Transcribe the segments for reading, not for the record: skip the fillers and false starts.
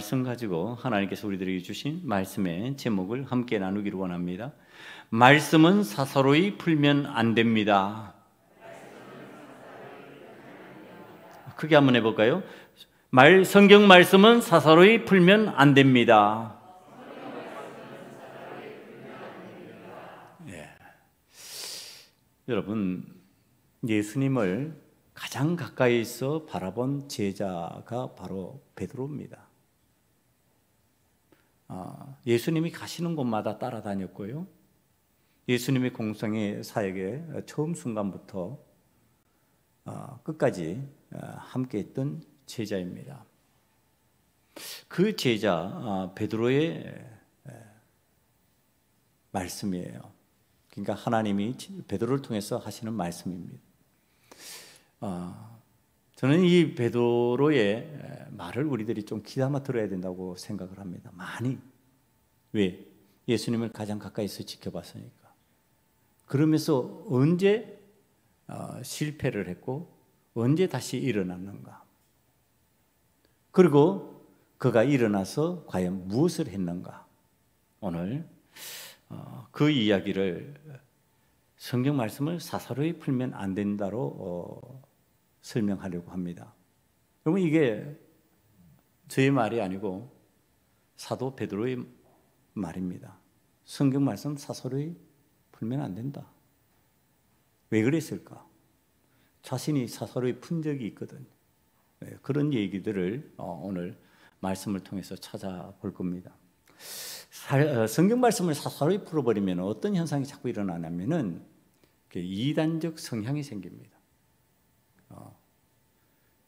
말씀 가지고 하나님께서 우리들에게 주신 말씀의 제목을 함께 나누기를 원합니다. 말씀은 사사로이 풀면 안 됩니다. 크게 한번 해볼까요? 성경 말씀은 사사로이 풀면 안 됩니다. 예. 여러분, 예수님을 가장 가까이서 바라본 제자가 바로 베드로입니다. 예수님이 가시는 곳마다 따라다녔고요. 예수님의 공생의 사역의 처음 순간부터 끝까지 함께했던 제자입니다. 그 제자 베드로의 말씀이에요. 그러니까 하나님이 베드로를 통해서 하시는 말씀입니다. 저는 이 베드로의 말을 우리들이 좀 귀담아 들어야 된다고 생각을 합니다. 많이. 왜? 예수님을 가장 가까이서 지켜봤으니까. 그러면서 언제 실패를 했고 언제 다시 일어났는가? 그리고 그가 일어나서 과연 무엇을 했는가? 오늘 그 이야기를 성경 말씀을 사사로이 풀면 안 된다로 설명하려고 합니다. 여러분, 이게 저의 말이 아니고 사도 베드로의 말입니다. 성경 말씀 사사로이 풀면 안 된다. 왜 그랬을까? 자신이 사사로이 푼 적이 있거든요. 그런 얘기들을 오늘 말씀을 통해서 찾아볼 겁니다. 성경 말씀을 사사로이 풀어버리면 어떤 현상이 자꾸 일어나냐면은 이단적 성향이 생깁니다.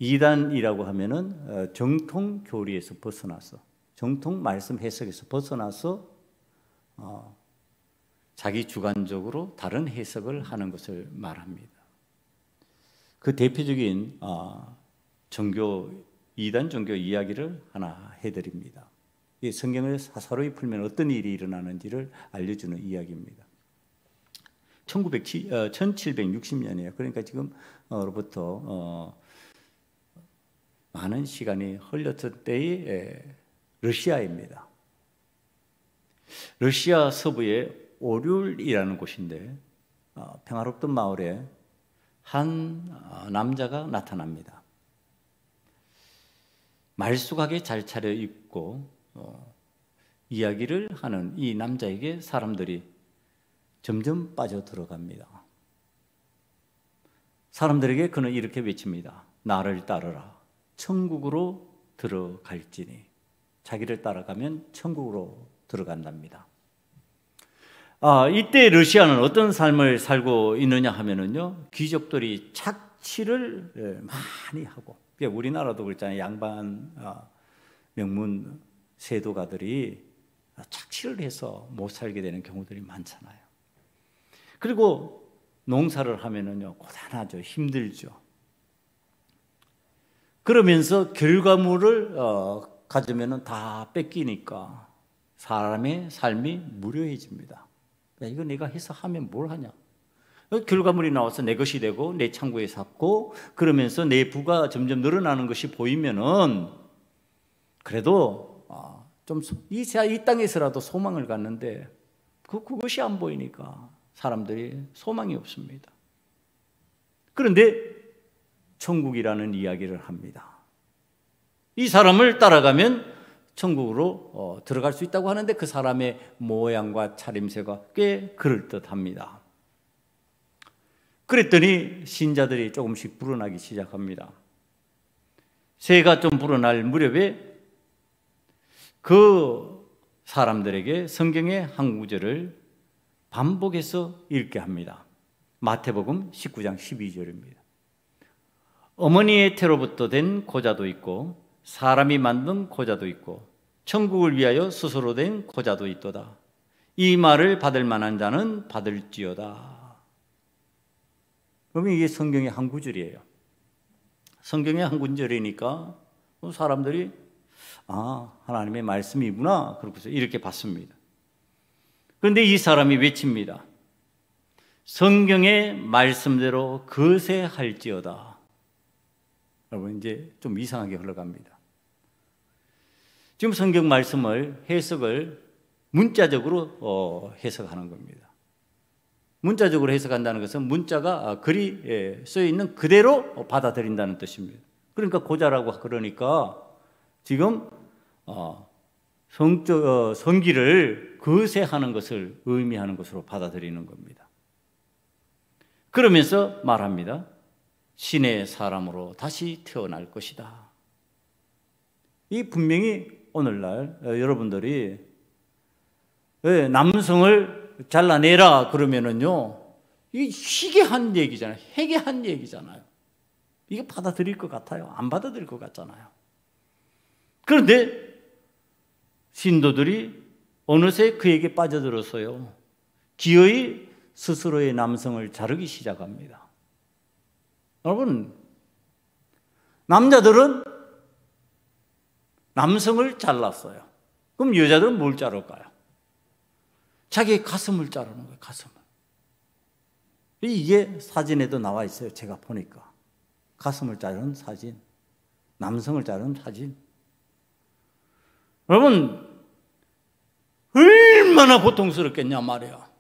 이단이라고 하면은 정통 교리에서 벗어나서, 정통 말씀 해석에서 벗어나서 자기 주관적으로 다른 해석을 하는 것을 말합니다. 그 대표적인 이단 종교 이야기를 하나 해드립니다. 이 성경을 사사로이 풀면 어떤 일이 일어나는지를 알려주는 이야기입니다. 1760년이에요. 그러니까 지금으로부터 많은 시간이 흘렀을 때의 러시아입니다. 러시아 서부의 오륜이라는 곳인데 평화롭던 마을에 한 남자가 나타납니다. 말쑥하게 잘 차려입고 이야기를 하는 이 남자에게 사람들이 점점 빠져들어갑니다. 사람들에게 그는 이렇게 외칩니다. 나를 따르라. 천국으로 들어갈지니. 자기를 따라가면 천국으로 들어간답니다. 이때 러시아는 어떤 삶을 살고 있느냐 하면은요, 귀족들이 착취를 많이 하고, 우리나라도 그렇잖아요. 양반 명문 세도가들이 착취를 해서 못 살게 되는 경우들이 많잖아요. 그리고 농사를 하면은요, 고단하죠. 힘들죠. 그러면서 결과물을 가져면은 다 뺏기니까 사람의 삶이 무료해집니다. 이거 내가 해서 하면 뭘 하냐? 결과물이 나와서 내 것이 되고 내 창고에 샀고 그러면서 내 부가 점점 늘어나는 것이 보이면은 그래도 좀 이 땅에서라도 소망을 갖는데 그것이 안 보이니까 사람들이 소망이 없습니다. 그런데 천국이라는 이야기를 합니다. 이 사람을 따라가면 천국으로 들어갈 수 있다고 하는데 그 사람의 모양과 차림새가 꽤 그럴듯합니다. 그랬더니 신자들이 조금씩 불어나기 시작합니다. 새가 좀 불어날 무렵에 그 사람들에게 성경의 한 구절을 반복해서 읽게 합니다. 마태복음 19장 12절입니다. 어머니의 태로부터 된 고자도 있고 사람이 만든 고자도 있고 천국을 위하여 스스로 된 고자도 있도다. 이 말을 받을 만한 자는 받을지어다. 그러면 이게 성경의 한 구절이에요. 성경의 한 구절이니까 사람들이 하나님의 말씀이구나 그렇게 이렇게 받습니다. 그런데 이 사람이 외칩니다. 성경의 말씀대로 그새 할지어다. 여러분, 이제 좀 이상하게 흘러갑니다. 지금 성경 말씀을 해석을 문자적으로 해석하는 겁니다. 문자적으로 해석한다는 것은 문자가 글이 쓰여 있는 그대로 받아들인다는 뜻입니다. 그러니까 고자라고 그러니까 지금 성기를 거세하는 것을 의미하는 것으로 받아들이는 겁니다. 그러면서 말합니다. 신의 사람으로 다시 태어날 것이다. 이 분명히 오늘날 여러분들이 남성을 잘라내라 그러면은요, 이게 희귀한 얘기잖아요. 해괴한 얘기잖아요. 이거 받아들일 것 같아요? 안 받아들일 것 같잖아요. 그런데 신도들이 어느새 그에게 빠져들어서요, 기어이 스스로의 남성을 자르기 시작합니다. 여러분, 남자들은 남성을 잘랐어요. 그럼 여자들은 뭘 자를까요? 자기의 가슴을 자르는 거예요. 가슴을. 이게 사진에도 나와 있어요. 제가 보니까 가슴을 자르는 사진, 남성을 자르는 사진. 여러분, 얼마나 고통스럽겠냐 말이야.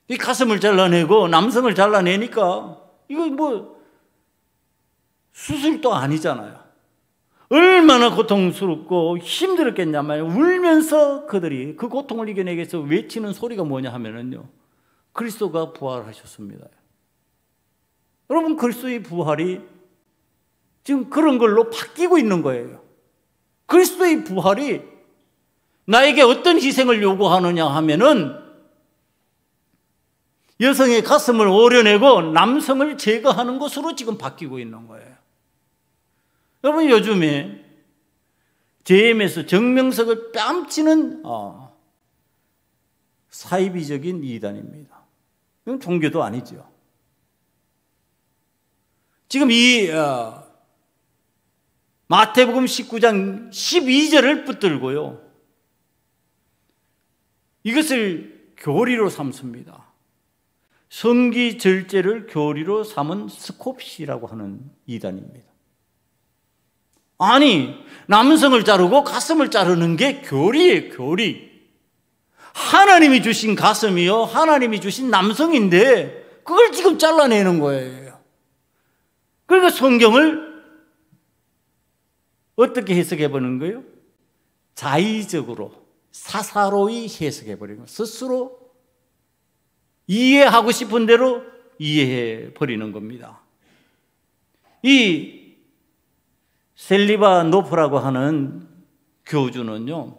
이 가슴을 잘라내고 남성을 잘라내니까 이거 뭐 수술도 아니잖아요. 얼마나 고통스럽고 힘들었겠냐 말이에요. 울면서 그들이 그 고통을 이겨내기 위해서 외치는 소리가 뭐냐 하면은요, 그리스도가 부활하셨습니다. 여러분, 그리스도의 부활이 지금 그런 걸로 바뀌고 있는 거예요. 그리스도의 부활이 나에게 어떤 희생을 요구하느냐 하면은 여성의 가슴을 오려내고 남성을 제거하는 것으로 지금 바뀌고 있는 거예요. 여러분, 요즘에 JM에서 정명석을 뺨치는 사이비적인 이단입니다. 이건 종교도 아니죠. 지금 이 마태복음 19장 12절을 붙들고요, 이것을 교리로 삼습니다. 성기절제를 교리로 삼은 스콥시라고 하는 이단입니다. 아니, 남성을 자르고 가슴을 자르는 게 교리예요, 교리. 하나님이 주신 가슴이요, 하나님이 주신 남성인데 그걸 지금 잘라내는 거예요. 그러니까 성경을 어떻게 해석해 보는 거예요? 자의적으로, 사사로이 해석해 버리는 거예요. 스스로 이해하고 싶은 대로 이해해 버리는 겁니다. 이 셀리바 노프라고 하는 교주는요,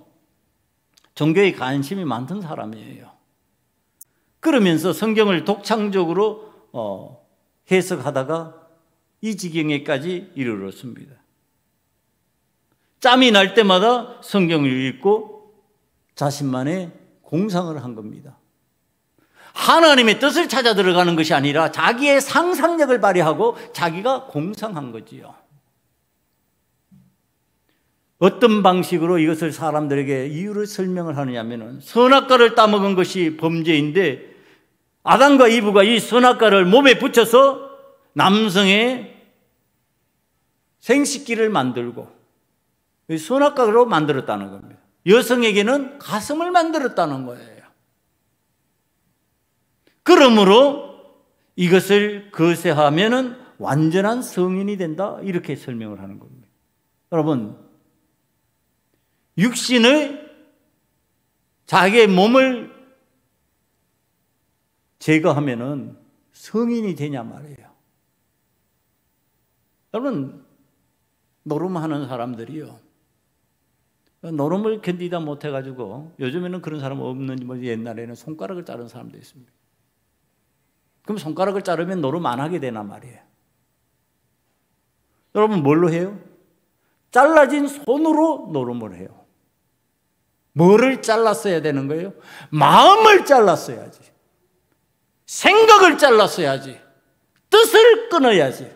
종교에 관심이 많던 사람이에요. 그러면서 성경을 독창적으로 해석하다가 이 지경에까지 이르렀습니다. 짬이 날 때마다 성경을 읽고 자신만의 공상을 한 겁니다. 하나님의 뜻을 찾아 들어가는 것이 아니라 자기의 상상력을 발휘하고 자기가 공상한 거지요. 어떤 방식으로 이것을 사람들에게 이유를 설명을 하느냐면, 선악과를 따먹은 것이 범죄인데 아담과 이브가 이 선악과를 몸에 붙여서 남성의 생식기를 만들고 선악과로 만들었다는 겁니다. 여성에게는 가슴을 만들었다는 거예요. 그러므로 이것을 거세하면은 완전한 성인이 된다, 이렇게 설명을 하는 겁니다. 여러분, 육신의 자기의 몸을 제거하면은 성인이 되냐 말이에요. 여러분, 노름하는 사람들이요, 노름을 견디다 못해가지고, 요즘에는 그런 사람 없는지 모르지, 옛날에는 손가락을 자른 사람도 있습니다. 그럼 손가락을 자르면 노름 안 하게 되나 말이에요. 여러분, 뭘로 해요? 잘라진 손으로 노름을 해요. 뭐를 잘랐어야 되는 거예요? 마음을 잘랐어야지. 생각을 잘랐어야지. 뜻을 끊어야지.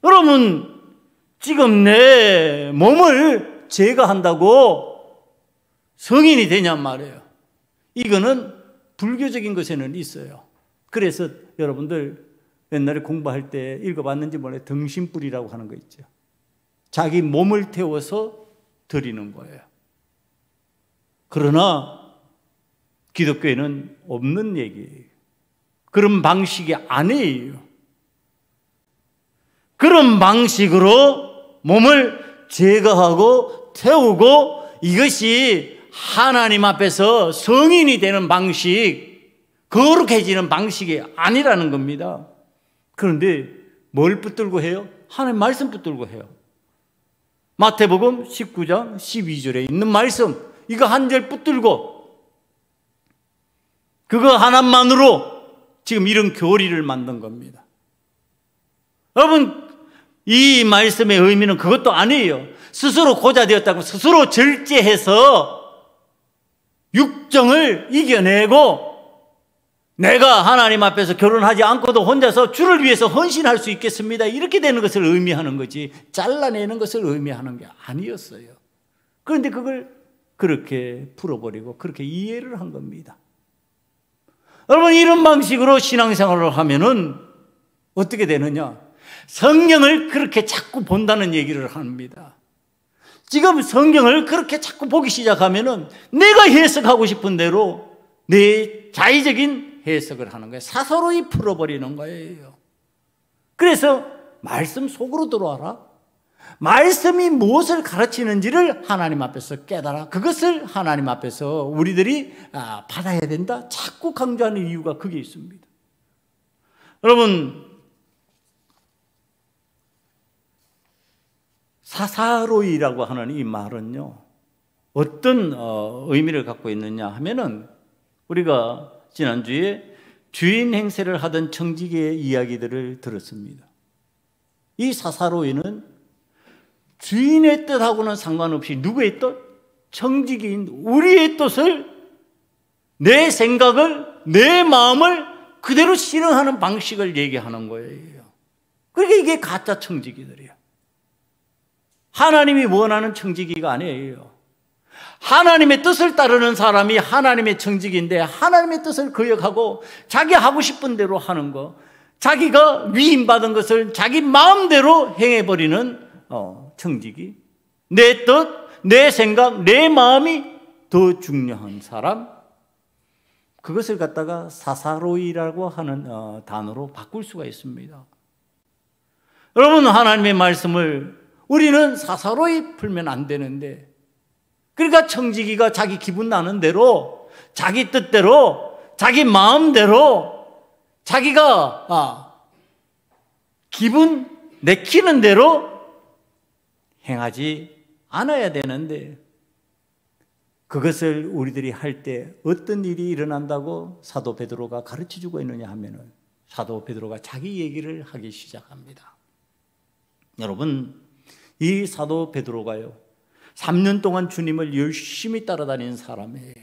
여러분, 지금 내 몸을 제거한다고 성인이 되냔 말이에요. 이거는 불교적인 것에는 있어요. 그래서 여러분들 옛날에 공부할 때 읽어봤는지 몰라요. 등신불이라고 하는 거 있죠. 자기 몸을 태워서 드리는 거예요. 그러나 기독교에는 없는 얘기예요. 그런 방식이 아니에요. 그런 방식으로 몸을 제거하고 태우고 이것이 하나님 앞에서 성인이 되는 방식, 거룩해지는 방식이 아니라는 겁니다. 그런데 뭘 붙들고 해요? 하나님 말씀 붙들고 해요. 마태복음 19장 12절에 있는 말씀, 이거 한 절 붙들고 그거 하나만으로 지금 이런 교리를 만든 겁니다. 여러분, 이 말씀의 의미는 그것도 아니에요. 스스로 고자되었다고 스스로 절제해서 육정을 이겨내고 내가 하나님 앞에서 결혼하지 않고도 혼자서 주를 위해서 헌신할 수 있겠습니다, 이렇게 되는 것을 의미하는 거지 잘라내는 것을 의미하는 게 아니었어요. 그런데 그걸 그렇게 풀어버리고 그렇게 이해를 한 겁니다. 여러분, 이런 방식으로 신앙생활을 하면은 어떻게 되느냐? 성경을 그렇게 자꾸 본다는 얘기를 합니다. 지금 성경을 그렇게 자꾸 보기 시작하면은 내가 해석하고 싶은 대로 내 자의적인 해석을 하는 거예요. 사서로이 풀어버리는 거예요. 그래서 말씀 속으로 들어와라. 말씀이 무엇을 가르치는지를 하나님 앞에서 깨달아. 그것을 하나님 앞에서 우리들이 받아야 된다. 자꾸 강조하는 이유가 그게 있습니다. 여러분, 사사로이라고 하는 이 말은요, 어떤 의미를 갖고 있느냐 하면은, 우리가 지난주에 주인 행세를 하던 청지기의 이야기들을 들었습니다. 이 사사로이는 주인의 뜻하고는 상관없이 누구의 뜻? 청지기인 우리의 뜻을, 내 생각을, 내 마음을 그대로 실행하는 방식을 얘기하는 거예요. 그러니까 이게 가짜 청지기들이에요. 하나님이 원하는 청지기가 아니에요. 하나님의 뜻을 따르는 사람이 하나님의 청지기인데, 하나님의 뜻을 거역하고 자기 하고 싶은 대로 하는 거, 자기가 위임받은 것을 자기 마음대로 행해버리는 청지기, 내 뜻, 내 생각, 내 마음이 더 중요한 사람, 그것을 갖다가 사사로이라고 하는 단어로 바꿀 수가 있습니다. 여러분, 하나님의 말씀을 우리는 사사로이 풀면 안 되는데, 그러니까 청지기가 자기 기분 나는 대로, 자기 뜻대로, 자기 마음대로, 자기가 기분 내키는 대로 행하지 않아야 되는데, 그것을 우리들이 할 때 어떤 일이 일어난다고 사도 베드로가 가르쳐주고 있느냐 하면은, 사도 베드로가 자기 얘기를 하기 시작합니다. 여러분, 이 사도 베드로가요, 3년 동안 주님을 열심히 따라다닌 사람이에요.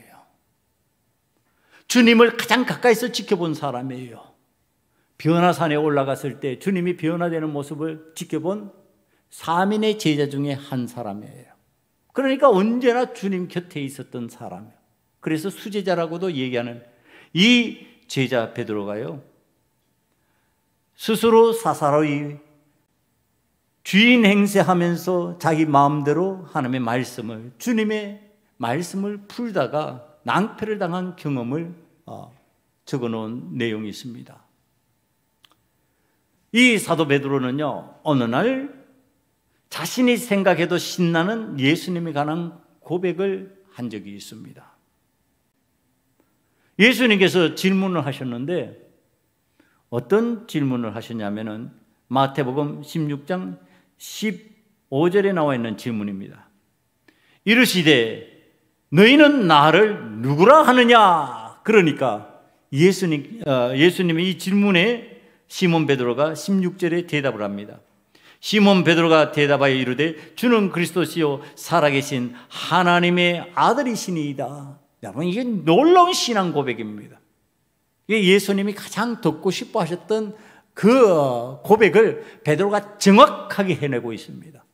주님을 가장 가까이서 지켜본 사람이에요. 변화산에 올라갔을 때 주님이 변화되는 모습을 지켜본 3인의 제자 중에 한 사람이에요. 그러니까 언제나 주님 곁에 있었던 사람이에요. 그래서 수제자라고도 얘기하는 이 제자 베드로가요, 스스로 사사로이 주인 행세하면서 자기 마음대로 하나님의 말씀을, 주님의 말씀을 풀다가 낭패를 당한 경험을 적어놓은 내용이 있습니다. 이 사도 베드로는요, 어느 날 자신이 생각해도 신나는 예수님에 관한 고백을 한 적이 있습니다. 예수님께서 질문을 하셨는데, 어떤 질문을 하셨냐면은 마태복음 16장 15절에 나와 있는 질문입니다. 이르시되 너희는 나를 누구라 하느냐? 그러니까 예수님의 이 질문에 시몬 베드로가 16절에 대답을 합니다. 시몬 베드로가 대답하여 이르되 주는 그리스도시요 살아계신 하나님의 아들이시니이다. 여러분, 이게 놀라운 신앙 고백입니다. 이게 예수님이 가장 듣고 싶어 하셨던 그 고백을 베드로가 정확하게 해내고 있습니다.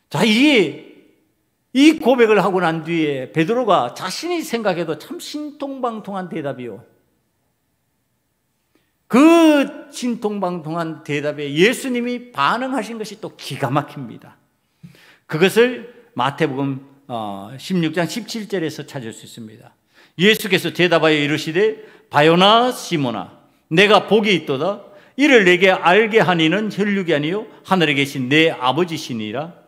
자, 이 고백을 하고 난 뒤에 베드로가 자신이 생각해도 참 신통방통한 대답이요. 그 신통방통한 대답에 예수님이 반응하신 것이 또 기가 막힙니다. 그것을 마태복음 16장 17절에서 찾을 수 있습니다. 예수께서 대답하여 이르시되 바요나 시몬아 내가 복이 있도다. 이를 내게 알게 하니는 혈육이 아니요 하늘에 계신 내 아버지시니라.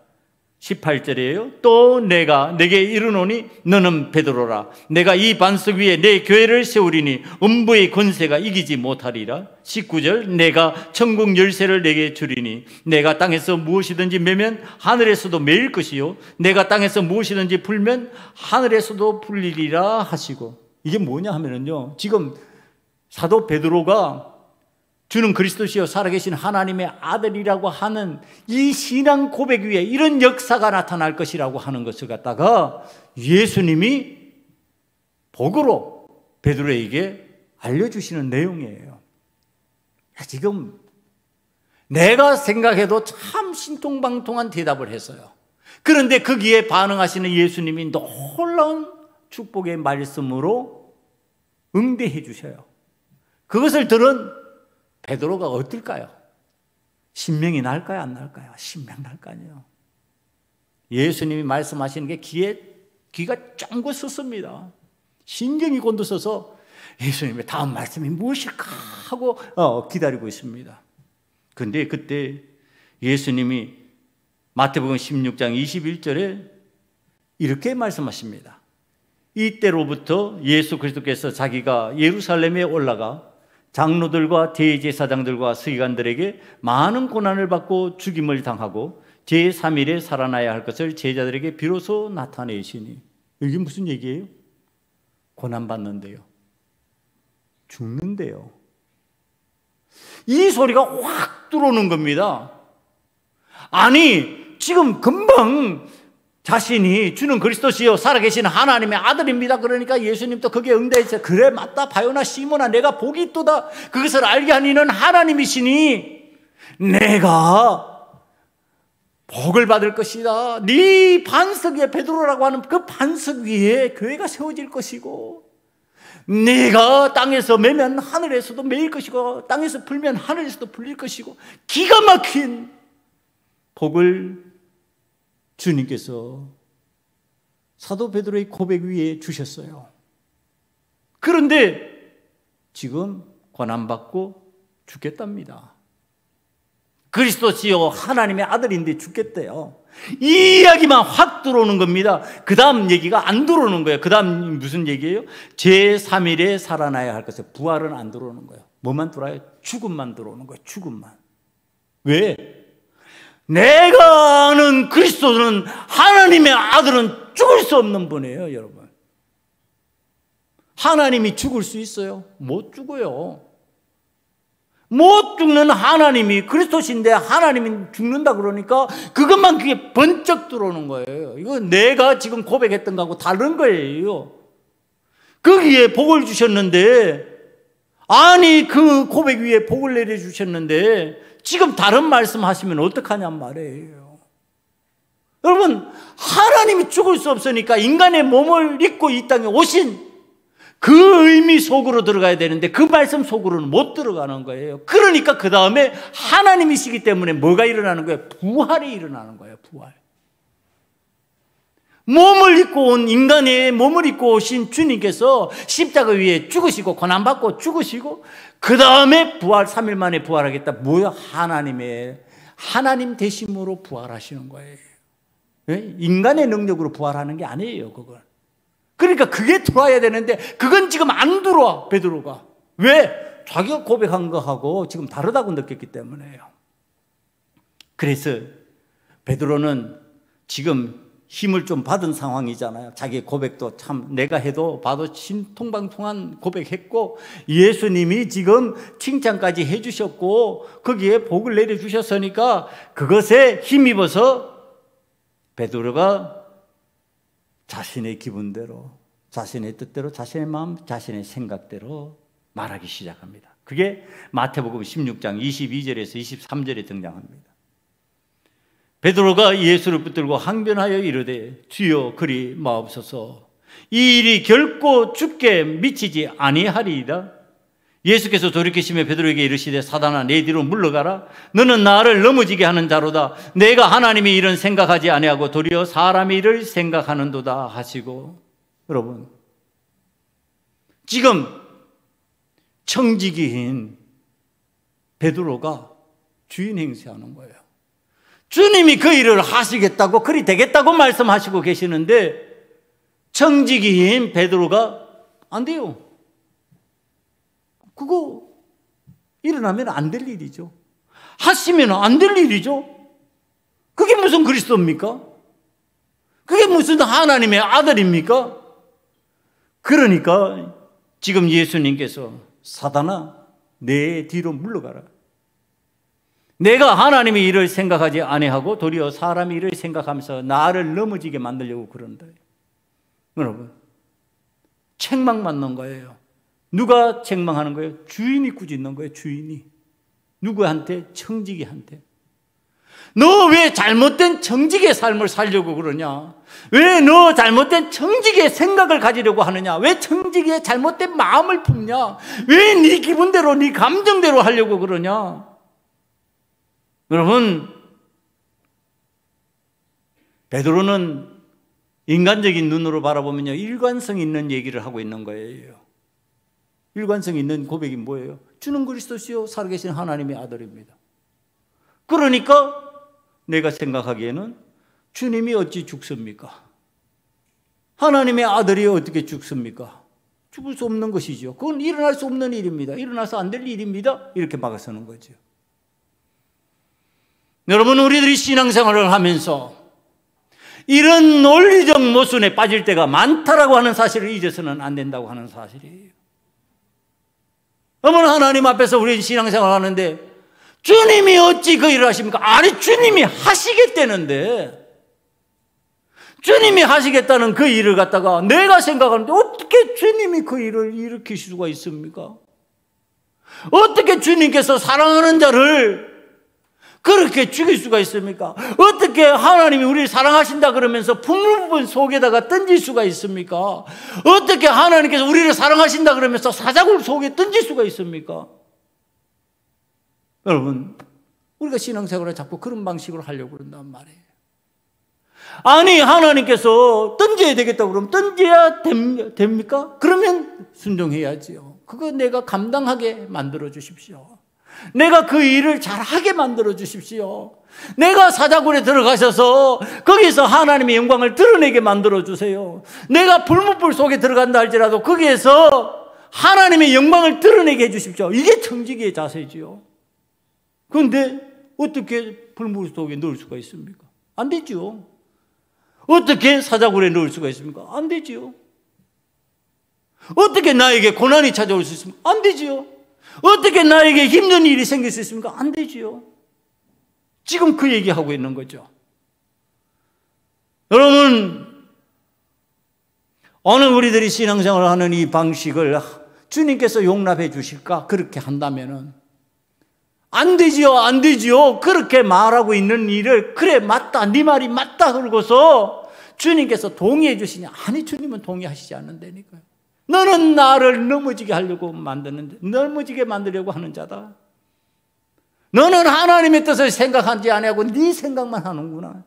18절이에요. 또 내가 내게 이르노니 너는 베드로라. 내가 이 반석 위에 내 교회를 세우리니 음부의 권세가 이기지 못하리라. 19절 내가 천국 열쇠를 내게 주리니 내가 땅에서 무엇이든지 매면 하늘에서도 매일 것이요 내가 땅에서 무엇이든지 풀면 하늘에서도 풀리리라 하시고. 이게 뭐냐 하면은요, 지금 사도 베드로가 주는 그리스도시요 살아계신 하나님의 아들이라고 하는 이 신앙 고백 위에 이런 역사가 나타날 것이라고 하는 것을 갖다가 예수님이 복으로 베드로에게 알려주시는 내용이에요. 지금 내가 생각해도 참 신통방통한 대답을 했어요. 그런데 거기에 반응하시는 예수님이 놀라운 축복의 말씀으로 응대해 주셔요. 그것을 들은 베드로가 어떨까요? 신명이 날까요? 안 날까요? 신명 날 거 아니에요. 예수님이 말씀하시는 게 귀가 쫑긋 섰습니다. 신경이 곤두서서 예수님의 다음 말씀이 무엇일까 하고 기다리고 있습니다. 그런데 그때 예수님이 마태복음 16장 21절에 이렇게 말씀하십니다. 이때로부터 예수 그리스도께서 자기가 예루살렘에 올라가 장로들과 대제사장들과 서기관들에게 많은 고난을 받고 죽임을 당하고 제3일에 살아나야 할 것을 제자들에게 비로소 나타내시니. 이게 무슨 얘기예요? 고난받는데요, 죽는데요. 이 소리가 확 들어오는 겁니다. 아니 지금 금방 자신이 주는 그리스도시요 살아계신 하나님의 아들입니다. 그러니까 예수님도 거기에 응대했어요. 그래 맞다 바요나 시몬아 내가 복이 있도다. 그것을 알게 하니는 하나님이시니 내가 복을 받을 것이다. 네 반석 위에 베드로라고 하는 그 반석 위에 교회가 세워질 것이고 내가 땅에서 매면 하늘에서도 매일 것이고 땅에서 풀면 하늘에서도 풀릴 것이고 기가 막힌 복을 주님께서 사도 베드로의 고백 위에 주셨어요. 그런데 지금 고난받고 죽겠답니다. 그리스도시요 하나님의 아들인데 죽겠대요. 이 이야기만 확 들어오는 겁니다. 그 다음 얘기가 안 들어오는 거예요. 그 다음 무슨 얘기예요? 제3일에 살아나야 할 것을. 부활은 안 들어오는 거예요. 뭐만 들어와요? 죽음만 들어오는 거예요. 죽음만. 왜? 내가 아는 그리스도는 하나님의 아들은 죽을 수 없는 분이에요. 여러분, 하나님이 죽을 수 있어요? 못 죽어요. 못 죽는 하나님이 그리스도신데 하나님이 죽는다 그러니까 그것만 그게 번쩍 들어오는 거예요. 이거 내가 지금 고백했던 거하고 다른 거예요. 거기에 복을 주셨는데, 아니 그 고백 위에 복을 내려주셨는데 지금 다른 말씀 하시면 어떡하냔 말이에요. 여러분, 하나님이 죽을 수 없으니까 인간의 몸을 입고 이 땅에 오신 그 의미 속으로 들어가야 되는데 그 말씀 속으로는 못 들어가는 거예요. 그러니까 그 다음에 하나님이시기 때문에 뭐가 일어나는 거예요? 부활이 일어나는 거예요. 부활. 몸을 입고 온 인간의 몸을 입고 오신 주님께서 십자가 위에 죽으시고 고난받고 죽으시고 그 다음에 부활 3일 만에 부활하겠다. 뭐야? 하나님 되심으로 부활하시는 거예요. 인간의 능력으로 부활하는 게 아니에요. 그건. 그러니까 그게 들어와야 되는데 그건 지금 안 들어와. 베드로가. 왜? 자기가 고백한 거하고 지금 다르다고 느꼈기 때문에요. 그래서 베드로는 지금 힘을 좀 받은 상황이잖아요. 자기 고백도 참 내가 해도 봐도 신통방통한 고백했고 예수님이 지금 칭찬까지 해주셨고 거기에 복을 내려주셨으니까 그것에 힘입어서 베드로가 자신의 기분대로, 자신의 뜻대로, 자신의 마음, 자신의 생각대로 말하기 시작합니다. 그게 마태복음 16장 22절에서 23절에 등장합니다. 베드로가 예수를 붙들고 항변하여 이르되 주여 그리 마옵소서 이 일이 결코 주께 미치지 아니하리이다. 예수께서 돌이키시며 베드로에게 이르시되 사단아 내 뒤로 물러가라. 너는 나를 넘어지게 하는 자로다. 내가 하나님의 일은 생각하지 아니하고 도리어 사람의 일을 생각하는도다 하시고. 여러분, 지금 청지기인 베드로가 주인 행세하는 거예요. 주님이 그 일을 하시겠다고, 그리 되겠다고 말씀하시고 계시는데 청지기인 베드로가 안 돼요. 그거 일어나면 안 될 일이죠. 하시면 안 될 일이죠. 그게 무슨 그리스도입니까? 그게 무슨 하나님의 아들입니까? 그러니까 지금 예수님께서 사단아 내 뒤로 물러가라. 내가 하나님의 일을 생각하지 아니하고 도리어 사람의 일을 생각하면서 나를 넘어지게 만들려고 그런다. 여러분, 책망받는 거예요. 누가 책망하는 거예요? 주인이 꾸짖는 거예요. 주인이. 누구한테? 청지기한테. 너 왜 잘못된 청지기의 삶을 살려고 그러냐? 왜 너 잘못된 청지기의 생각을 가지려고 하느냐? 왜 청지기의 잘못된 마음을 품냐? 왜 네 기분대로 네 감정대로 하려고 그러냐? 여러분, 베드로는 인간적인 눈으로 바라보면요, 일관성 있는 얘기를 하고 있는 거예요. 일관성 있는 고백이 뭐예요? 주는 그리스도시요 살아계신 하나님의 아들입니다. 그러니까 내가 생각하기에는 주님이 어찌 죽습니까? 하나님의 아들이 어떻게 죽습니까? 죽을 수 없는 것이죠. 그건 일어날 수 없는 일입니다. 일어나서 안 될 일입니다. 이렇게 막아서는 거죠. 여러분, 우리들이 신앙생활을 하면서 이런 논리적 모순에 빠질 때가 많다라고 하는 사실을 잊어서는 안 된다고 하는 사실이에요. 어머나 하나님 앞에서 우리 신앙생활 하는데 주님이 어찌 그 일을 하십니까? 아니, 주님이 하시겠다는데, 주님이 하시겠다는 그 일을 갖다가 내가 생각하는데 어떻게 주님이 그 일을 일으키실 수가 있습니까? 어떻게 주님께서 사랑하는 자를 그렇게 죽일 수가 있습니까? 어떻게 하나님이 우리를 사랑하신다 그러면서 풀무불 속에다가 던질 수가 있습니까? 어떻게 하나님께서 우리를 사랑하신다 그러면서 사자굴 속에 던질 수가 있습니까? 여러분, 우리가 신앙생활을 자꾸 그런 방식으로 하려고 그런단 말이에요. 아니, 하나님께서 던져야 되겠다고 그러면 던져야 됩니까? 그러면 순종해야지요. 그거 내가 감당하게 만들어 주십시오. 내가 그 일을 잘하게 만들어 주십시오. 내가 사자굴에 들어가셔서 거기서 하나님의 영광을 드러내게 만들어 주세요. 내가 불문불 속에 들어간다 할지라도 거기에서 하나님의 영광을 드러내게 해 주십시오. 이게 청지기의 자세지요. 그런데 어떻게 불문 속에 넣을 수가 있습니까? 안 되죠. 어떻게 사자굴에 넣을 수가 있습니까? 안 되죠. 어떻게 나에게 고난이 찾아올 수 있습니까? 안 되죠. 어떻게 나에게 힘든 일이 생길 수 있습니까? 안 되지요. 지금 그 얘기하고 있는 거죠. 여러분, 오늘 우리들이 신앙생활을 하는 이 방식을 주님께서 용납해 주실까? 그렇게 한다면은 안 되지요. 안 되지요. 그렇게 말하고 있는 일을 그래 맞다, 네 말이 맞다 그러고서 주님께서 동의해 주시냐? 아니, 주님은 동의하시지 않는다니까요. 너는 나를 넘어지게 하려고 만드는데, 넘어지게 만들려고 하는 자다. 너는 하나님의 뜻을 생각하지 아니하고 네 생각만 하는구나.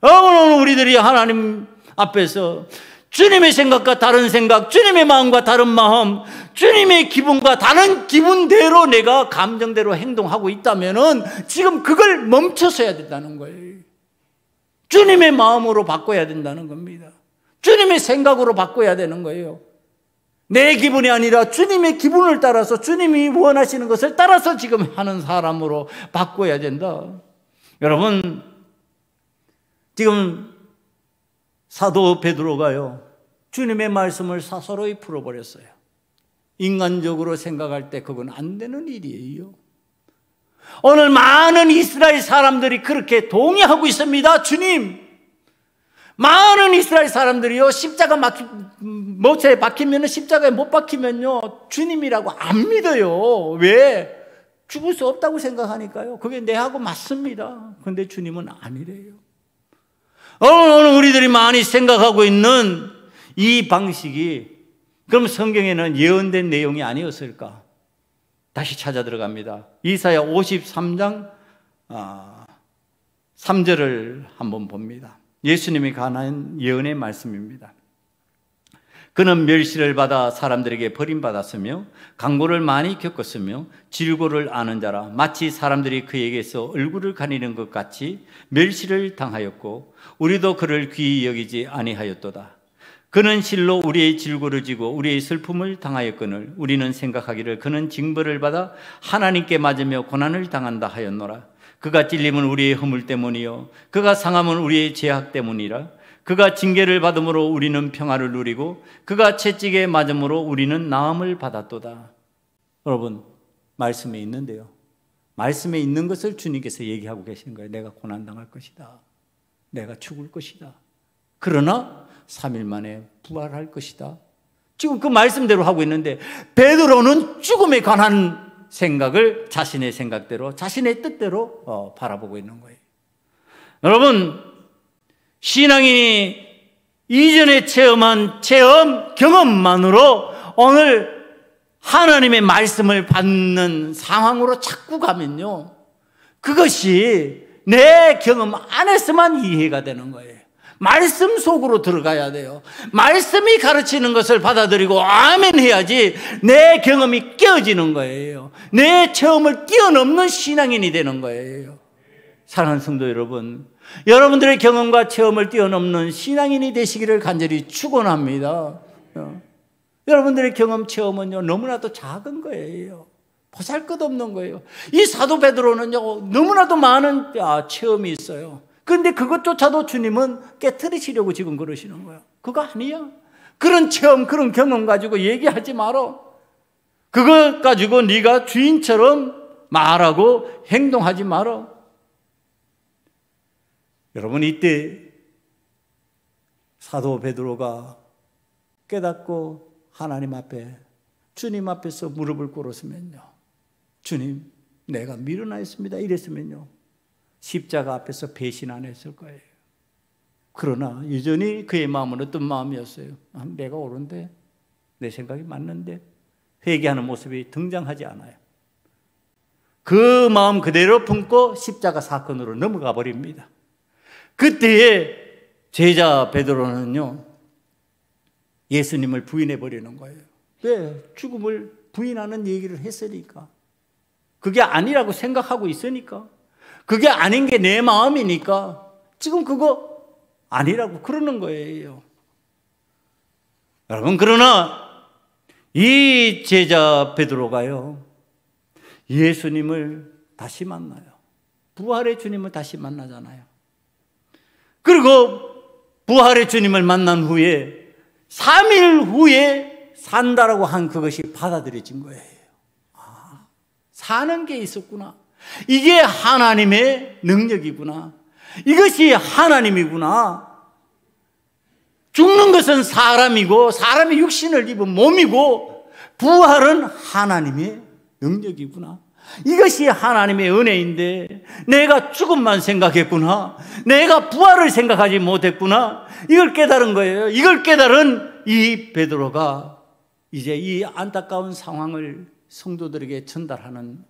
오늘 우리들이 하나님 앞에서 주님의 생각과 다른 생각, 주님의 마음과 다른 마음, 주님의 기분과 다른 기분대로 내가 감정대로 행동하고 있다면은 지금 그걸 멈춰서야 된다는 거예요. 주님의 마음으로 바꿔야 된다는 겁니다. 주님의 생각으로 바꿔야 되는 거예요. 내 기분이 아니라 주님의 기분을 따라서 주님이 원하시는 것을 따라서 지금 하는 사람으로 바꿔야 된다. 여러분, 지금 사도 베드로가요, 주님의 말씀을 사서로이 풀어버렸어요. 인간적으로 생각할 때 그건 안 되는 일이에요. 오늘 많은 이스라엘 사람들이 그렇게 동의하고 있습니다. 주님, 많은 이스라엘 사람들이요, 십자가 못에 박히면, 십자가에 못 박히면요, 주님이라고 안 믿어요. 왜? 죽을 수 없다고 생각하니까요. 그게 내하고 맞습니다. 그런데 주님은 아니래요. 오늘 우리들이 많이 생각하고 있는 이 방식이 그럼 성경에는 예언된 내용이 아니었을까? 다시 찾아 들어갑니다. 이사야 53장 3절을 한번 봅니다. 예수님이 관한 예언의 말씀입니다. 그는 멸시를 받아 사람들에게 버림받았으며 강고를 많이 겪었으며 질고를 아는 자라 마치 사람들이 그에게서 얼굴을 가리는 것 같이 멸시를 당하였고 우리도 그를 귀히 여기지 아니하였도다. 그는 실로 우리의 질고를 지고 우리의 슬픔을 당하였거늘 우리는 생각하기를 그는 징벌을 받아 하나님께 맞으며 고난을 당한다 하였노라. 그가 찔림은 우리의 허물 때문이요 그가 상함은 우리의 죄악 때문이라. 그가 징계를 받음으로 우리는 평화를 누리고 그가 채찍에 맞음으로 우리는 나음을 받았도다. 여러분, 말씀에 있는데요, 말씀에 있는 것을 주님께서 얘기하고 계시는 거예요. 내가 고난당할 것이다, 내가 죽을 것이다, 그러나 3일 만에 부활할 것이다. 지금 그 말씀대로 하고 있는데 베드로는 죽음에 관한 생각을 자신의 생각대로, 자신의 뜻대로 바라보고 있는 거예요. 여러분, 신앙인이 이전에 체험한 경험만으로 오늘 하나님의 말씀을 받는 상황으로 자꾸 가면요, 그것이 내 경험 안에서만 이해가 되는 거예요. 말씀 속으로 들어가야 돼요. 말씀이 가르치는 것을 받아들이고 아멘 해야지 내 경험이 깨어지는 거예요. 내 체험을 뛰어넘는 신앙인이 되는 거예요. 사랑하는 성도 여러분, 여러분들의 경험과 체험을 뛰어넘는 신앙인이 되시기를 간절히 축원합니다. 여러분들의 경험, 체험은요, 너무나도 작은 거예요. 보잘것없는 거예요. 이 사도 베드로는요, 너무나도 많은 체험이 있어요. 그런데 그것조차도 주님은 깨트리시려고 지금 그러시는 거예요. 그거 아니야. 그런 체험, 그런 경험 가지고 얘기하지 마라. 그것 가지고 네가 주인처럼 말하고 행동하지 마라. 여러분, 이때 사도 베드로가 깨닫고 하나님 앞에, 주님 앞에서 무릎을 꿇었으면요, 주님, 내가 미련하였습니다 이랬으면요, 십자가 앞에서 배신 안 했을 거예요. 그러나 여전히 그의 마음은 어떤 마음이었어요? 내가 옳은데, 내 생각이 맞는데, 회개하는 모습이 등장하지 않아요. 그 마음 그대로 품고 십자가 사건으로 넘어가 버립니다. 그때에 제자 베드로는요, 예수님을 부인해 버리는 거예요. 왜? 죽음을 부인하는 얘기를 했으니까. 그게 아니라고 생각하고 있으니까. 그게 아닌 게 내 마음이니까 지금 그거 아니라고 그러는 거예요. 여러분, 그러나 이 제자 베드로가요, 예수님을 다시 만나요. 부활의 주님을 다시 만나잖아요. 그리고 부활의 주님을 만난 후에 3일 후에 산다라고 한 그것이 받아들여진 거예요. 사는 게 있었구나. 이게 하나님의 능력이구나. 이것이 하나님이구나. 죽는 것은 사람이고 사람이 육신을 입은 몸이고 부활은 하나님의 능력이구나. 이것이 하나님의 은혜인데 내가 죽음만 생각했구나. 내가 부활을 생각하지 못했구나. 이걸 깨달은 거예요. 이걸 깨달은 이 베드로가 이제 이 안타까운 상황을 성도들에게 전달하는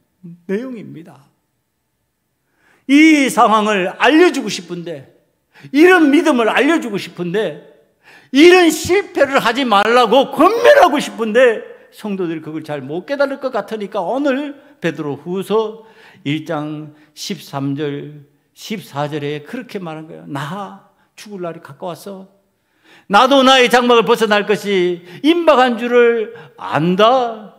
내용입니다. 이 상황을 알려주고 싶은데, 이런 믿음을 알려주고 싶은데, 이런 실패를 하지 말라고 권면하고 싶은데 성도들이 그걸 잘 못 깨달을 것 같으니까 오늘 베드로 후서 1장 13절 14절에 그렇게 말한 거예요. 나 죽을 날이 가까웠어. 나도 나의 장막을 벗어날 것이 임박한 줄을 안다.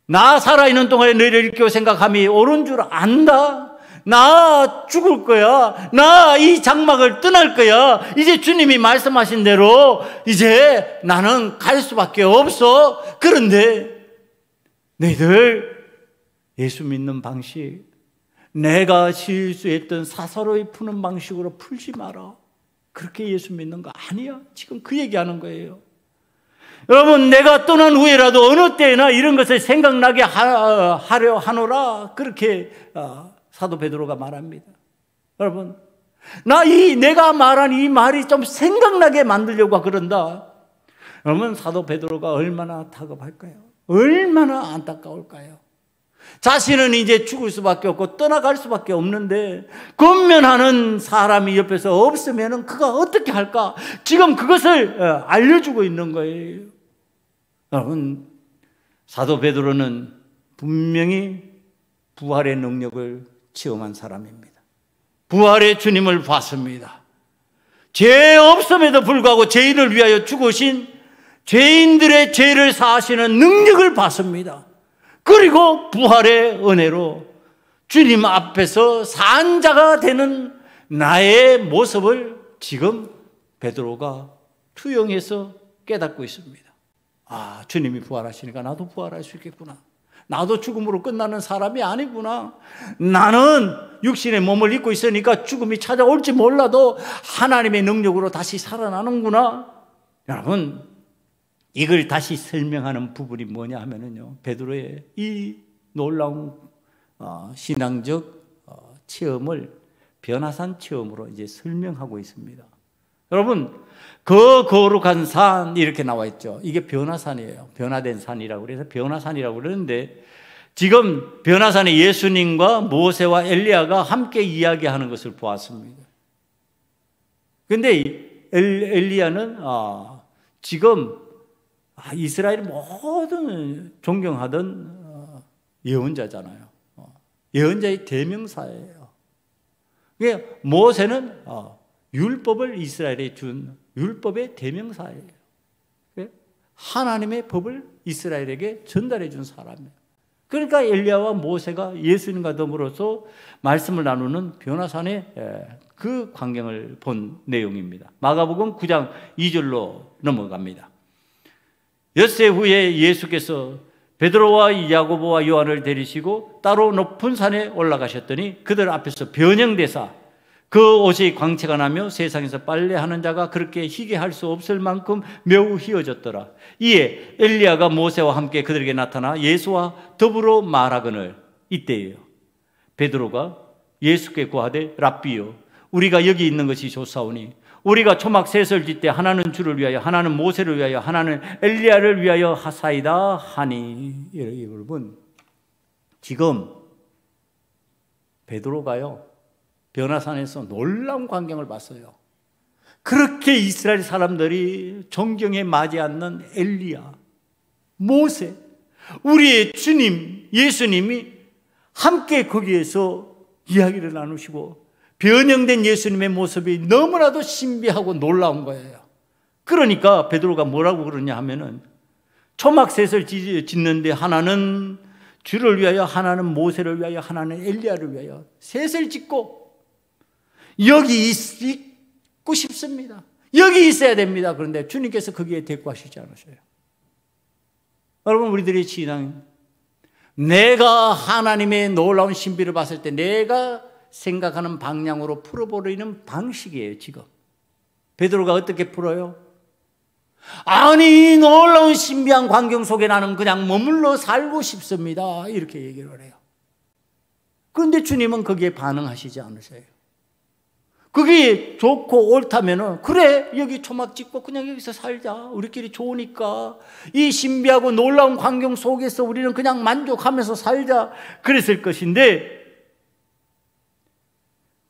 나 살아있는 동안에 너희를 일깨워 생각함이 옳은 줄 안다. 나 죽을 거야. 나 이 장막을 떠날 거야. 이제 주님이 말씀하신 대로 이제 나는 갈 수밖에 없어. 그런데 너희들 예수 믿는 방식, 내가 실수했던 사사로이 푸는 방식으로 풀지 마라. 그렇게 예수 믿는 거 아니야. 지금 그 얘기하는 거예요. 여러분, 내가 떠난 후에라도 어느 때나 이런 것을 생각나게 하려 하노라. 그렇게 사도 베드로가 말합니다. 여러분, 내가 말한 이 말이 좀 생각나게 만들려고 그런다. 그러면 사도 베드로가 얼마나 다급할까요? 얼마나 안타까울까요? 자신은 이제 죽을 수밖에 없고 떠나갈 수밖에 없는데 권면하는 사람이 옆에서 없으면 그가 어떻게 할까? 지금 그것을 알려주고 있는 거예요. 여러분, 사도 베드로는 분명히 부활의 능력을 체험한 사람입니다. 부활의 주님을 봤습니다. 죄 없음에도 불구하고 죄인을 위하여 죽으신 죄인들의 죄를 사하시는 능력을 봤습니다. 그리고 부활의 은혜로 주님 앞에서 산 자가 되는 나의 모습을 지금 베드로가 투영해서 깨닫고 있습니다. 아, 주님이 부활하시니까 나도 부활할 수 있겠구나. 나도 죽음으로 끝나는 사람이 아니구나. 나는 육신의 몸을 입고 있으니까 죽음이 찾아올지 몰라도 하나님의 능력으로 다시 살아나는구나. 여러분, 이걸 다시 설명하는 부분이 뭐냐 하면은요, 베드로의 이 놀라운 신앙적 체험을 변화산 체험으로 이제 설명하고 있습니다. 여러분, 그 거룩한 산 이렇게 나와 있죠. 이게 변화산이에요. 변화된 산이라고 그래서 변화산이라고 그러는데, 지금 변화산에 예수님과 모세와 엘리야가 함께 이야기하는 것을 보았습니다. 그런데 엘리야는 지금 이스라엘 모든 존경하던 예언자잖아요. 예언자의 대명사예요. 모세는 율법을 이스라엘에 준 율법의 대명사예요. 하나님의 법을 이스라엘에게 전달해 준 사람이에요. 그러니까 엘리야와 모세가 예수님과 더불어서 말씀을 나누는 변화산의 그 광경을 본 내용입니다. 마가복음 9장 2절로 넘어갑니다. 엿새 후에 예수께서 베드로와 야고보와 요한을 데리시고 따로 높은 산에 올라가셨더니 그들 앞에서 변형되사 그 옷이 광채가 나며 세상에서 빨래하는 자가 그렇게 희게 할 수 없을 만큼 매우 희어졌더라. 이에 엘리야가 모세와 함께 그들에게 나타나 예수와 더불어 말하거늘 이때예요. 베드로가 예수께 구하되 랍비요, 우리가 여기 있는 것이 좋사오니 우리가 초막 셋을 짓되 하나는 주를 위하여 하나는 모세를 위하여 하나는 엘리야를 위하여 하사이다 하니. 여러분, 지금 베드로가요 변화산에서 놀라운 광경을 봤어요. 그렇게 이스라엘 사람들이 존경에 맞지 않는 엘리야, 모세, 우리의 주님 예수님이 함께 거기에서 이야기를 나누시고 변형된 예수님의 모습이 너무나도 신비하고 놀라운 거예요. 그러니까 베드로가 뭐라고 그러냐 하면은 초막셋을 짓는데 하나는 주를 위하여 하나는 모세를 위하여 하나는 엘리야를 위하여 셋을 짓고 여기 있고 싶습니다. 여기 있어야 됩니다. 그런데 주님께서 거기에 대꾸하시지 않으셔요. 여러분, 우리들의 신앙, 내가 하나님의 놀라운 신비를 봤을 때 내가 생각하는 방향으로 풀어버리는 방식이에요. 지금 베드로가 어떻게 풀어요? 아니, 이 놀라운 신비한 광경 속에 나는 그냥 머물러 살고 싶습니다, 이렇게 얘기를 해요. 그런데 주님은 거기에 반응하시지 않으세요. 그게 좋고 옳다면은 그래, 여기 초막 짓고 그냥 여기서 살자, 우리끼리 좋으니까 이 신비하고 놀라운 광경 속에서 우리는 그냥 만족하면서 살자, 그랬을 것인데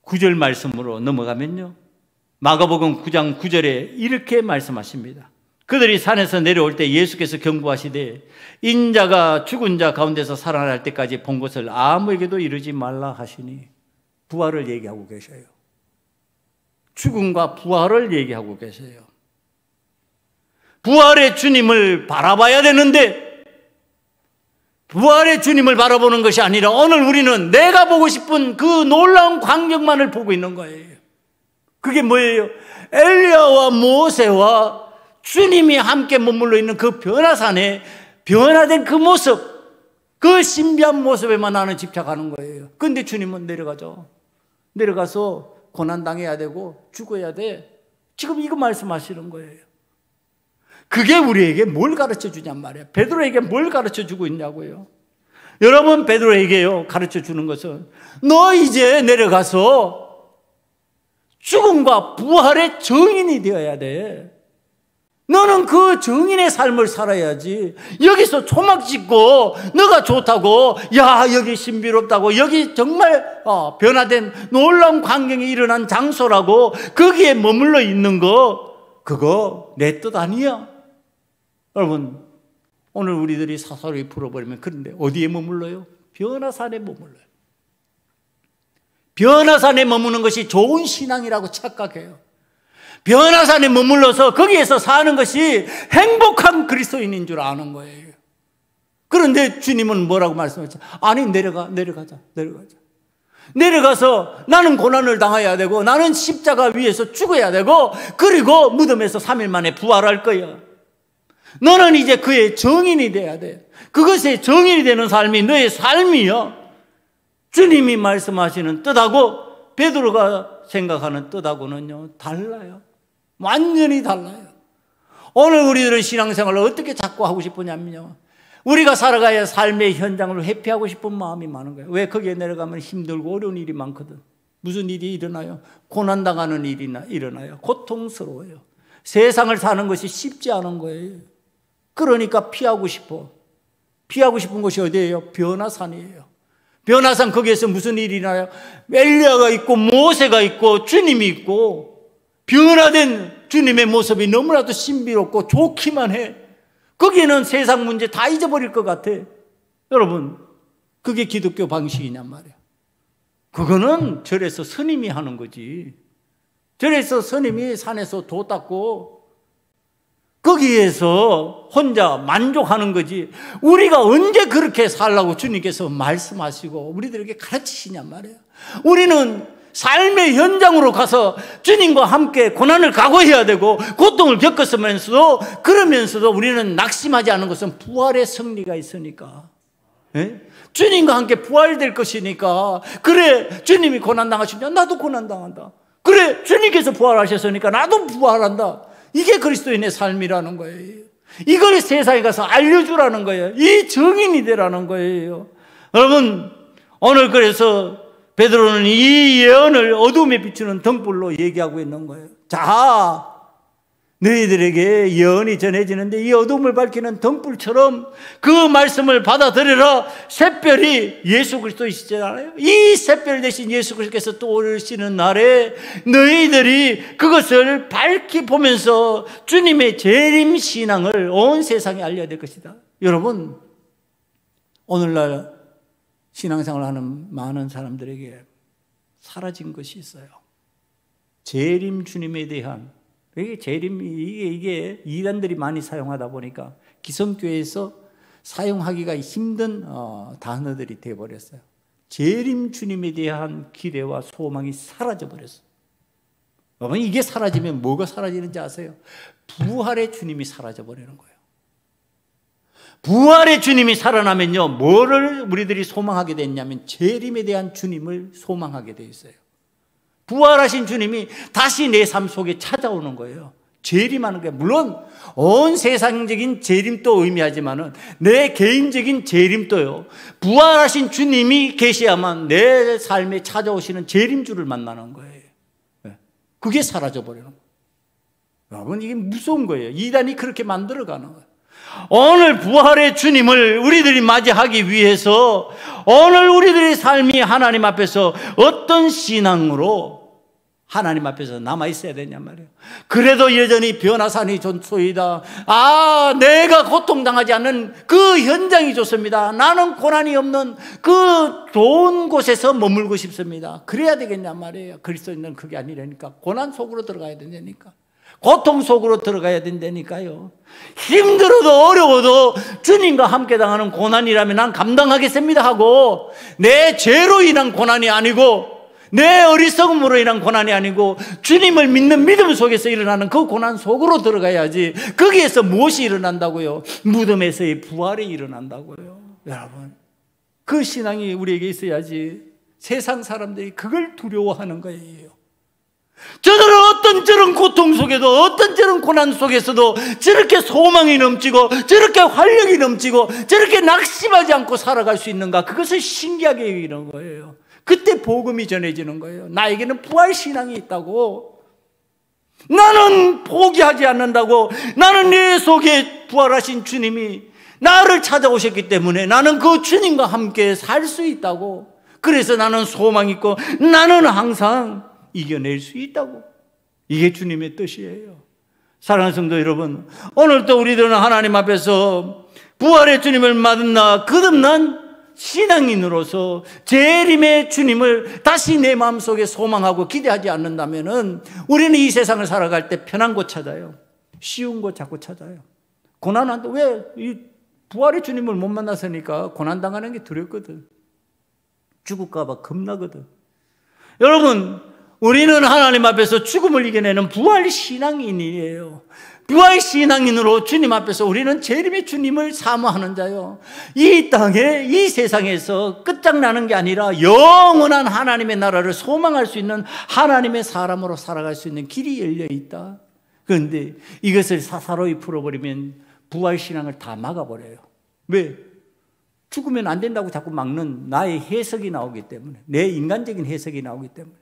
9절 말씀으로 넘어가면요, 마가복음 9장 9절에 이렇게 말씀하십니다. 그들이 산에서 내려올 때 예수께서 경고하시되 인자가 죽은 자 가운데서 살아날 때까지 본 것을 아무에게도 이르지 말라 하시니. 부활을 얘기하고 계셔요. 죽음과 부활을 얘기하고 계세요. 부활의 주님을 바라봐야 되는데 부활의 주님을 바라보는 것이 아니라 오늘 우리는 내가 보고 싶은 그 놀라운 광경만을 보고 있는 거예요. 그게 뭐예요? 엘리야와 모세와 주님이 함께 머물러 있는 그 변화산에 변화된 그 모습, 그 신비한 모습에만 나는 집착하는 거예요. 그런데 주님은 내려가죠. 내려가서 고난당해야 되고 죽어야 돼. 지금 이거 말씀하시는 거예요. 그게 우리에게 뭘 가르쳐 주냔 말이에요. 베드로에게 뭘 가르쳐 주고 있냐고요. 여러분, 베드로에게요 가르쳐 주는 것은 너 이제 내려가서 죽음과 부활의 증인이 되어야 돼. 너는 그 정인의 삶을 살아야지. 여기서 초막 짓고 너가 좋다고, 야 여기 신비롭다고, 여기 정말 변화된 놀라운 광경이 일어난 장소라고 거기에 머물러 있는 거, 그거 내 뜻 아니야. 여러분, 오늘 우리들이 사사로이 풀어버리면, 그런데 어디에 머물러요? 변화산에 머물러요. 변화산에 머무는 것이 좋은 신앙이라고 착각해요. 변화산에 머물러서 거기에서 사는 것이 행복한 그리스도인인 줄 아는 거예요. 그런데 주님은 뭐라고 말씀하셨죠? 아니, 내려가자. 내려가서 나는 고난을 당해야 되고, 나는 십자가 위에서 죽어야 되고, 그리고 무덤에서 3일 만에 부활할 거야. 너는 이제 그의 정인이 돼야 돼. 그것의 정인이 되는 삶이 너의 삶이야. 주님이 말씀하시는 뜻하고 베드로가 생각하는 뜻하고는요, 달라요. 완전히 달라요. 오늘 우리들은 신앙생활을 어떻게 자꾸 하고 싶으냐면요, 우리가 살아가야 삶의 현장을 회피하고 싶은 마음이 많은 거예요. 왜? 거기에 내려가면 힘들고 어려운 일이 많거든. 무슨 일이 일어나요? 고난당하는 일이 일어나요. 고통스러워요. 세상을 사는 것이 쉽지 않은 거예요. 그러니까 피하고 싶어. 피하고 싶은 곳이 어디예요? 변화산이에요. 변화산, 거기에서 무슨 일이 일어나요? 엘리야가 있고 모세가 있고 주님이 있고, 변화된 주님의 모습이 너무나도 신비롭고 좋기만 해. 거기에는 세상 문제 다 잊어버릴 것 같아. 여러분, 그게 기독교 방식이냔 말이야. 그거는 절에서 스님이 하는 거지. 절에서 스님이 산에서 도 닦고 거기에서 혼자 만족하는 거지. 우리가 언제 그렇게 살라고 주님께서 말씀하시고 우리들에게 가르치시냔 말이에요. 우리는 삶의 현장으로 가서 주님과 함께 고난을 각오해야 되고, 고통을 겪었으면서도, 그러면서도 우리는 낙심하지 않은 것은 부활의 승리가 있으니까. 예? 주님과 함께 부활될 것이니까. 그래, 주님이 고난당하시면 나도 고난당한다. 그래, 주님께서 부활하셨으니까 나도 부활한다. 이게 그리스도인의 삶이라는 거예요. 이걸 세상에 가서 알려주라는 거예요. 이 정인이 되라는 거예요. 여러분, 오늘 그래서 베드로는 이 예언을 어둠에 비추는 등불로 얘기하고 있는 거예요. 자, 너희들에게 예언이 전해지는데 이 어둠을 밝히는 등불처럼 그 말씀을 받아들여라. 샛별이 예수 그리스도이시잖아요. 이 샛별 대신 예수 그리스도께서 또 오시는 날에 너희들이 그것을 밝히 보면서 주님의 재림 신앙을 온 세상에 알려야 될 것이다. 여러분, 오늘날 신앙생활을 하는 많은 사람들에게 사라진 것이 있어요. 재림 주님에 대한, 이게 재림, 이게 이단들이 많이 사용하다 보니까 기성교회에서 사용하기가 힘든 단어들이 되어버렸어요. 재림 주님에 대한 기대와 소망이 사라져버렸어요. 여러분, 이게 사라지면 뭐가 사라지는지 아세요? 부활의 주님이 사라져버리는 거예요. 부활의 주님이 살아나면요, 뭐를 우리들이 소망하게 됐냐면 재림에 대한 주님을 소망하게 돼 있어요. 부활하신 주님이 다시 내 삶 속에 찾아오는 거예요. 재림하는 게, 물론 온 세상적인 재림도 의미하지만은 내 개인적인 재림도요, 부활하신 주님이 계셔야만 내 삶에 찾아오시는 재림주를 만나는 거예요. 그게 사라져버리는 거예요. 여러분, 이게 무서운 거예요. 이단이 그렇게 만들어가는 거예요. 오늘 부활의 주님을 우리들이 맞이하기 위해서 오늘 우리들의 삶이 하나님 앞에서 어떤 신앙으로 하나님 앞에서 남아있어야 되냔 말이에요. 그래도 여전히 변화산이 좋소이다. 내가 고통당하지 않는 그 현장이 좋습니다. 나는 고난이 없는 그 좋은 곳에서 머물고 싶습니다. 그래야 되겠냔 말이에요. 그리스도인은 그게 아니라니까. 고난 속으로 들어가야 된다니까. 고통 속으로 들어가야 된다니까요. 힘들어도 어려워도 주님과 함께 당하는 고난이라면 난 감당하겠습니다 하고, 내 죄로 인한 고난이 아니고 내 어리석음으로 인한 고난이 아니고 주님을 믿는 믿음 속에서 일어나는 그 고난 속으로 들어가야지. 거기에서 무엇이 일어난다고요? 무덤에서의 부활이 일어난다고요. 여러분, 그 신앙이 우리에게 있어야지. 세상 사람들이 그걸 두려워하는 거예요. 저들은 어떤 저런 고통 속에도, 어떤 저런 고난 속에서도 저렇게 소망이 넘치고 저렇게 활력이 넘치고 저렇게 낙심하지 않고 살아갈 수 있는가? 그것을 신기하게 여기는 거예요. 그때 복음이 전해지는 거예요. 나에게는 부활신앙이 있다고. 나는 포기하지 않는다고. 나는 내 속에 부활하신 주님이 나를 찾아오셨기 때문에 나는 그 주님과 함께 살 수 있다고. 그래서 나는 소망이 있고 나는 항상 이겨낼 수 있다고. 이게 주님의 뜻이에요. 사랑하는 성도 여러분, 오늘도 우리들은 하나님 앞에서 부활의 주님을 만나 거듭난 신앙인으로서 재림의 주님을 다시 내 마음속에 소망하고 기대하지 않는다면 우리는 이 세상을 살아갈 때 편한 곳 찾아요. 쉬운 곳 자꾸 찾아요. 고난한테 왜? 이 부활의 주님을 못 만났으니까 고난당하는 게 두렵거든. 죽을까 봐 겁나거든. 여러분, 우리는 하나님 앞에서 죽음을 이겨내는 부활 신앙인이에요. 부활 신앙인으로 주님 앞에서 우리는 재림의 주님을 사모하는 자요. 이 땅에, 이 세상에서 끝장나는 게 아니라 영원한 하나님의 나라를 소망할 수 있는 하나님의 사람으로 살아갈 수 있는 길이 열려 있다. 그런데 이것을 사사로이 풀어버리면 부활 신앙을 다 막아버려요. 왜? 죽으면 안 된다고 자꾸 막는 나의 해석이 나오기 때문에, 내 인간적인 해석이 나오기 때문에,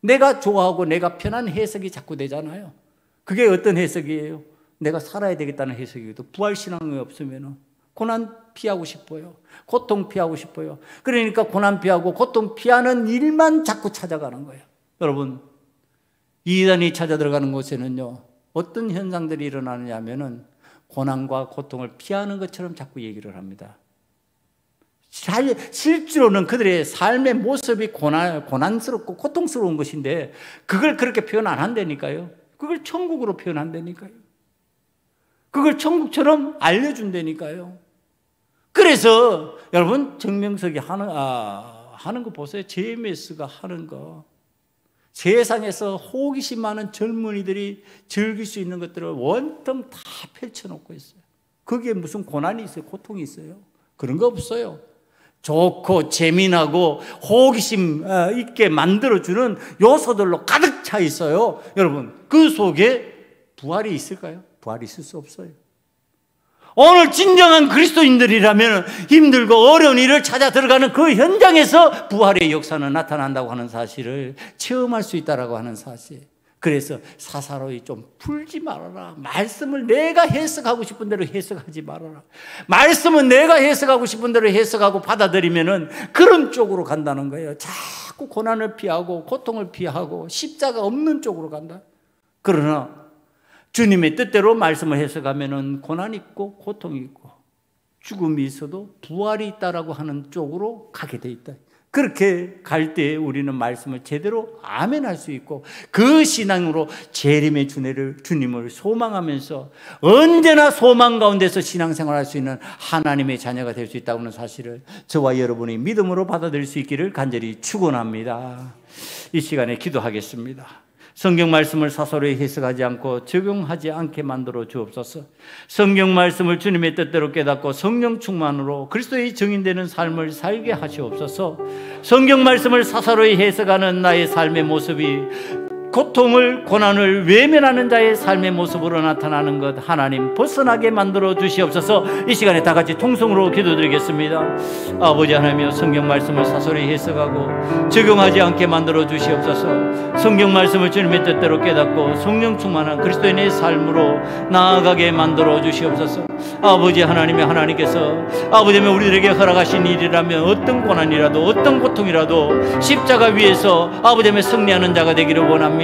내가 좋아하고 내가 편한 해석이 자꾸 되잖아요. 그게 어떤 해석이에요? 내가 살아야 되겠다는 해석이거든. 부활신앙이 없으면 고난 피하고 싶어요. 고통 피하고 싶어요. 그러니까 고난 피하고 고통 피하는 일만 자꾸 찾아가는 거예요. 여러분, 이단이 찾아 들어가는 곳에는요, 어떤 현상들이 일어나느냐 하면은 고난과 고통을 피하는 것처럼 자꾸 얘기를 합니다. 실제로는 그들의 삶의 모습이 고난스럽고 고통스러운 것인데 그걸 그렇게 표현 안 한다니까요. 그걸 천국으로 표현한다니까요. 그걸 천국처럼 알려준다니까요. 그래서 여러분, 정명석이 하는 거 보세요. JMS가 하는 거. 세상에서 호기심 많은 젊은이들이 즐길 수 있는 것들을 원통 다 펼쳐놓고 있어요. 거기에 무슨 고난이 있어요? 고통이 있어요? 그런 거 없어요. 좋고 재미나고 호기심 있게 만들어주는 요소들로 가득 차 있어요. 여러분, 그 속에 부활이 있을까요? 부활이 있을 수 없어요. 오늘 진정한 그리스도인들이라면 힘들고 어려운 일을 찾아 들어가는 그 현장에서 부활의 역사는 나타난다고 하는 사실을 체험할 수 있다고 하는 사실. 그래서 사사로이 좀 풀지 말아라. 말씀을 내가 해석하고 싶은 대로 해석하지 말아라. 말씀은 내가 해석하고 싶은 대로 해석하고 받아들이면은 그런 쪽으로 간다는 거예요. 자꾸 고난을 피하고 고통을 피하고 십자가 없는 쪽으로 간다. 그러나 주님의 뜻대로 말씀을 해석하면은 고난이 있고 고통이 있고 죽음이 있어도 부활이 있다라고 하는 쪽으로 가게 돼 있다. 그렇게 갈 때 우리는 말씀을 제대로 아멘할 수 있고 그 신앙으로 재림의 주님을 소망하면서 언제나 소망 가운데서 신앙생활할 수 있는 하나님의 자녀가 될 수 있다고 하는 사실을 저와 여러분이 믿음으로 받아들일 수 있기를 간절히 축원합니다. 이 시간에 기도하겠습니다. 성경 말씀을 사소리 해석하지 않고 적용하지 않게 만들어 주옵소서. 성경 말씀을 주님의 뜻대로 깨닫고 성령 충만으로 그리스도의 증인되는 삶을 살게 하시옵소서. 성경 말씀을 사사로이 해석하는 나의 삶의 모습이 고통을, 고난을 외면하는 자의 삶의 모습으로 나타나는 것 하나님 벗어나게 만들어 주시옵소서. 이 시간에 다 같이 통성으로 기도드리겠습니다. 아버지 하나님이여, 성경 말씀을 사소리 해석하고 적용하지 않게 만들어 주시옵소서. 성경 말씀을 주님의 뜻대로 깨닫고 성령 충만한 그리스도인의 삶으로 나아가게 만들어 주시옵소서. 아버지 하나님의 하나님께서 아버지면 우리들에게 허락하신 일이라면 어떤 고난이라도 어떤 고통이라도 십자가 위에서 아버지면 승리하는 자가 되기를 원합니다.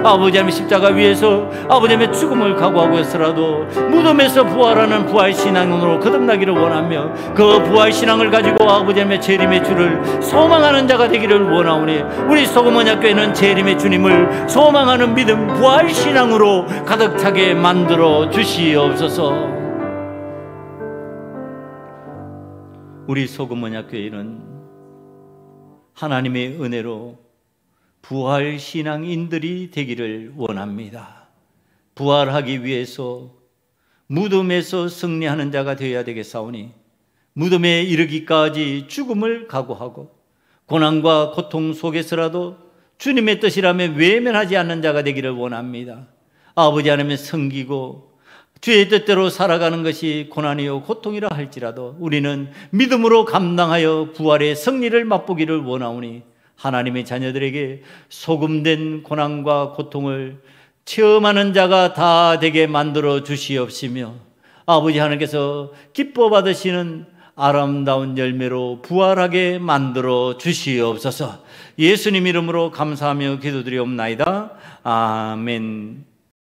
아버지 하나님, 십자가 위에서 아버지 하나님 죽음을 각오하고 해서라도 무덤에서 부활하는 부활신앙으로 거듭나기를 원하며 그 부활신앙을 가지고 아버지 하나님의 재림의 주를 소망하는 자가 되기를 원하오니 우리 소금언약교회는 재림의 주님을 소망하는 믿음 부활신앙으로 가득 차게 만들어 주시옵소서. 우리 소금언약교회는 하나님의 은혜로 부활신앙인들이 되기를 원합니다. 부활하기 위해서 무덤에서 승리하는 자가 되어야 되겠사오니 무덤에 이르기까지 죽음을 각오하고 고난과 고통 속에서라도 주님의 뜻이라면 외면하지 않는 자가 되기를 원합니다. 아버지 하나님을 섬기고 주의 뜻대로 살아가는 것이 고난이요 고통이라 할지라도 우리는 믿음으로 감당하여 부활의 승리를 맛보기를 원하오니 하나님의 자녀들에게 소금된 고난과 고통을 체험하는 자가 다 되게 만들어 주시옵시며 아버지 하나님께서 기뻐 받으시는 아름다운 열매로 부활하게 만들어 주시옵소서. 예수님 이름으로 감사하며 기도드리옵나이다. 아멘.